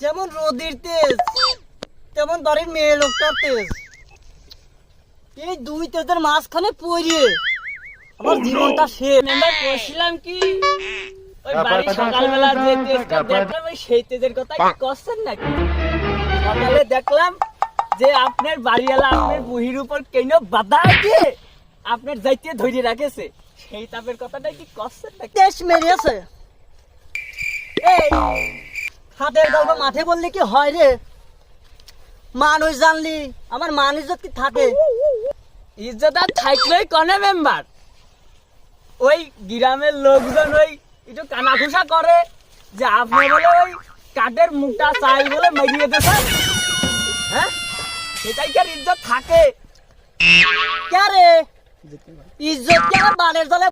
যেমন রোদের তেজ তেমন বাড়ির মেয়ে লোকটার তেজ। এই দুই তেজের মাঝখানে পড়িয়ে আমার জীবনটা শেষ। মেম্বার কইছিলাম কি ওই বাড়ি সকালবেলা যে তেজটা দেখলাম ওই সেই তেজের কথা কি করছেন নাকি? সকালে দেখলাম যে আপনার বাড়িওয়ালা আপনার বুহির উপর কেন বাধা দিয়ে আপনার যাইতে ধরে রাখেছে, সেই তাপের কথাটা কি করছেন নাকি? তেজ মেরেছে। এই হাতের গল্প মাঠে বললে কি হয় রে? মানুষ জানলি আমার মান ইজ্জত কি থাকে? ইজ্জত আর থাকলেই কনে মেম্বার, ওই গ্রামের লোকজন ওই একটু কানাঘুষা করে যে আপনি বলে ওই কাঠের মুখটা চাই বলে মেরিয়ে দেন। হ্যাঁ, সেটাই কি আর ইজ্জত থাকে? কে রে? ইজ্জত কি আমার বানের জলে